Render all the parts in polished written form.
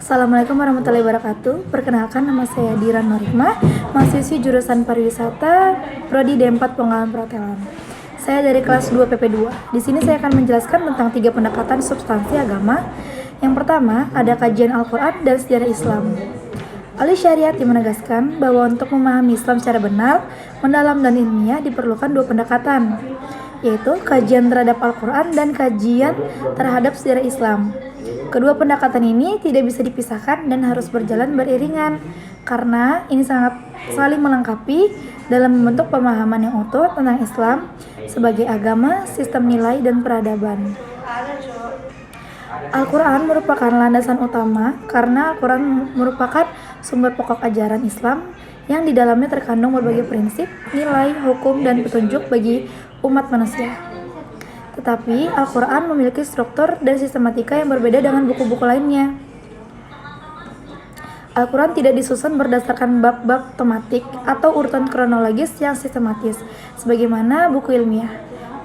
Assalamualaikum warahmatullahi wabarakatuh. Perkenalkan, nama saya Diran Norikma, mahasiswi jurusan Pariwisata, Prodi D4 Pengelolaan Perhotelan. Saya dari kelas 2 PP2. Di sini saya akan menjelaskan tentang 3 pendekatan substansi agama. Yang pertama, ada kajian Al-Quran dan sejarah Islam. Ahli syariat menegaskan bahwa untuk memahami Islam secara benar, mendalam dan ilmiah diperlukan 2 pendekatan, yaitu kajian terhadap Al-Quran dan kajian terhadap sejarah Islam. Kedua pendekatan ini tidak bisa dipisahkan dan harus berjalan beriringan, karena ini sangat saling melengkapi dalam membentuk pemahaman yang utuh tentang Islam sebagai agama, sistem nilai, dan peradaban. Al-Quran merupakan landasan utama karena Al-Quran merupakan sumber pokok ajaran Islam yang di dalamnya terkandung berbagai prinsip, nilai, hukum, dan petunjuk bagi umat manusia. Tetapi Al-Quran memiliki struktur dan sistematika yang berbeda dengan buku-buku lainnya. Al-Quran tidak disusun berdasarkan bab-bab tematik atau urutan kronologis yang sistematis, sebagaimana buku ilmiah.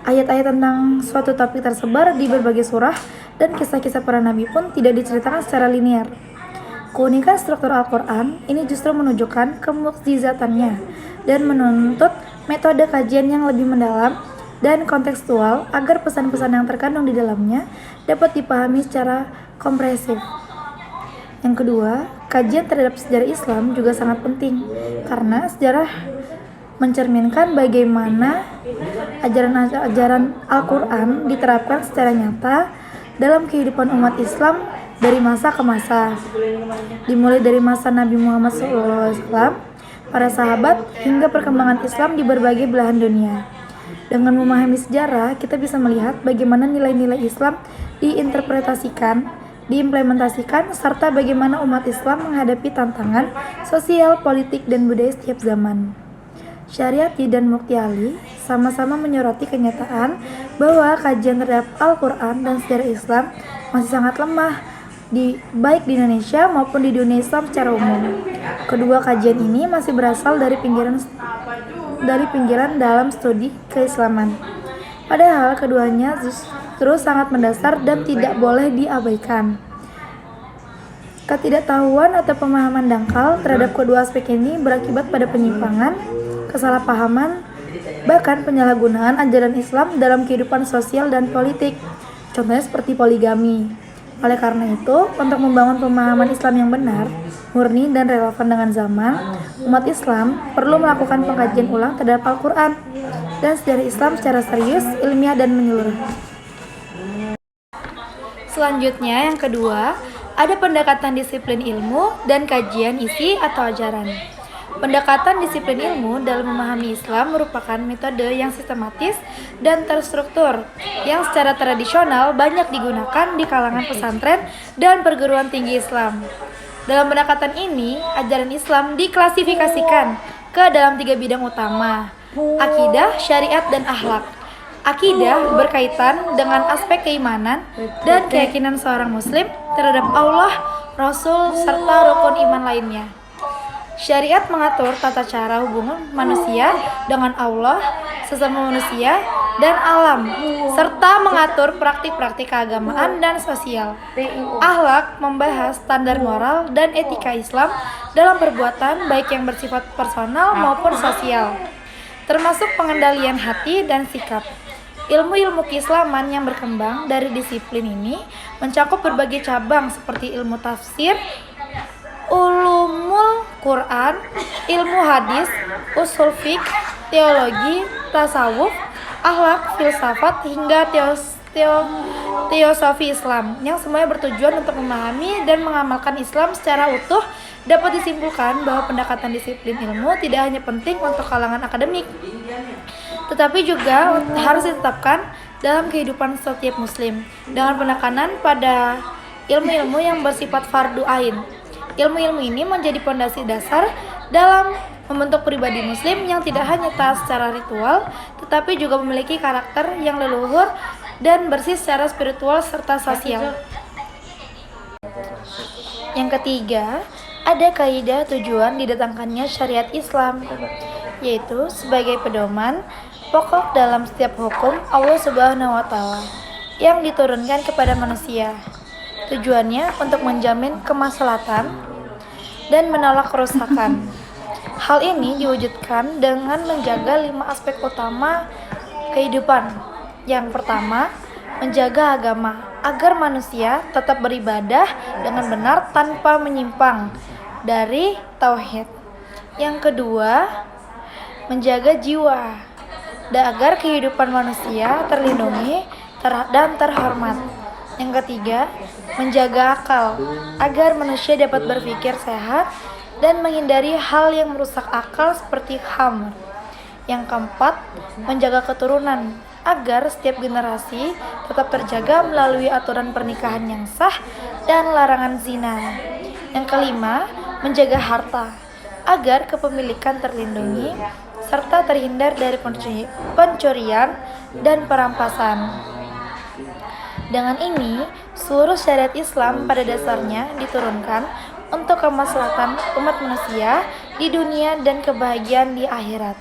Ayat-ayat tentang suatu topik tersebar di berbagai surah, dan kisah-kisah para nabi pun tidak diceritakan secara linear. Keunikan struktur Al-Quran ini justru menunjukkan kemukjizatannya dan menuntut metode kajian yang lebih mendalam dan kontekstual agar pesan-pesan yang terkandung di dalamnya dapat dipahami secara komprehensif. Yang kedua, kajian terhadap sejarah Islam juga sangat penting karena sejarah mencerminkan bagaimana ajaran Al-Quran diterapkan secara nyata dalam kehidupan umat Islam dari masa ke masa, dimulai dari masa Nabi Muhammad SAW, para sahabat, hingga perkembangan Islam di berbagai belahan dunia. Dengan memahami sejarah, kita bisa melihat bagaimana nilai-nilai Islam diinterpretasikan, diimplementasikan, serta bagaimana umat Islam menghadapi tantangan sosial, politik, dan budaya setiap zaman. Syariati dan Mukti Ali sama-sama menyoroti kenyataan bahwa kajian terhadap Al-Quran dan sejarah Islam masih sangat lemah, baik di Indonesia maupun di dunia Islam secara umum. Kedua kajian ini masih berasal dari pinggiran dalam studi keislaman. Padahal keduanya justru sangat mendasar dan tidak boleh diabaikan. Ketidaktahuan atau pemahaman dangkal terhadap kedua aspek ini berakibat pada penyimpangan, kesalahpahaman, bahkan penyalahgunaan ajaran Islam dalam kehidupan sosial dan politik. Contohnya seperti poligami. Oleh karena itu, untuk membangun pemahaman Islam yang benar, murni, dan relevan dengan zaman, umat Islam perlu melakukan pengkajian ulang terhadap Al-Quran dan sejarah Islam secara serius, ilmiah, dan menyeluruh. Selanjutnya, yang kedua, ada pendekatan disiplin ilmu dan kajian isi atau ajaran. Pendekatan disiplin ilmu dalam memahami Islam merupakan metode yang sistematis dan terstruktur yang secara tradisional banyak digunakan di kalangan pesantren dan perguruan tinggi Islam. Dalam pendekatan ini, ajaran Islam diklasifikasikan ke dalam 3 bidang utama: akidah, syariat, dan akhlak. Akidah berkaitan dengan aspek keimanan dan keyakinan seorang muslim terhadap Allah, Rasul, serta rukun iman lainnya. Syariat mengatur tata cara hubungan manusia dengan Allah, sesama manusia, dan alam, serta mengatur praktik-praktik keagamaan dan sosial. Akhlak membahas standar moral dan etika Islam dalam perbuatan baik yang bersifat personal maupun sosial, termasuk pengendalian hati dan sikap. Ilmu-ilmu keislaman yang berkembang dari disiplin ini mencakup berbagai cabang seperti ilmu tafsir, ulumul Quran, ilmu hadis, usul fiqh, teologi, tasawuf, akhlak, filsafat, hingga teosofi Islam, yang semuanya bertujuan untuk memahami dan mengamalkan Islam secara utuh. Dapat disimpulkan bahwa pendekatan disiplin ilmu tidak hanya penting untuk kalangan akademik, tetapi juga harus ditetapkan dalam kehidupan setiap muslim dengan penekanan pada ilmu-ilmu yang bersifat fardu ain. Ilmu-ilmu ini menjadi pondasi dasar dalam membentuk pribadi muslim yang tidak hanya taat secara ritual, tetapi juga memiliki karakter yang leluhur dan bersih secara spiritual serta sosial. Yang ketiga, ada kaidah tujuan didatangkannya syariat Islam, yaitu sebagai pedoman pokok dalam setiap hukum Allah Subhanahu wa Ta'ala yang diturunkan kepada manusia. Tujuannya untuk menjamin kemaslahatan dan menolak kerusakan. Hal ini diwujudkan dengan menjaga 5 aspek utama kehidupan. Yang pertama, menjaga agama agar manusia tetap beribadah dengan benar tanpa menyimpang dari tauhid. Yang kedua, menjaga jiwa agar kehidupan manusia terlindungi dan terhormat. Yang ketiga, menjaga akal agar manusia dapat berpikir sehat dan menghindari hal yang merusak akal seperti khamr. Yang keempat, menjaga keturunan agar setiap generasi tetap terjaga melalui aturan pernikahan yang sah dan larangan zina. Yang kelima, menjaga harta agar kepemilikan terlindungi serta terhindar dari pencurian dan perampasan. Dengan ini, seluruh syariat Islam pada dasarnya diturunkan untuk kemaslahatan umat manusia di dunia dan kebahagiaan di akhirat.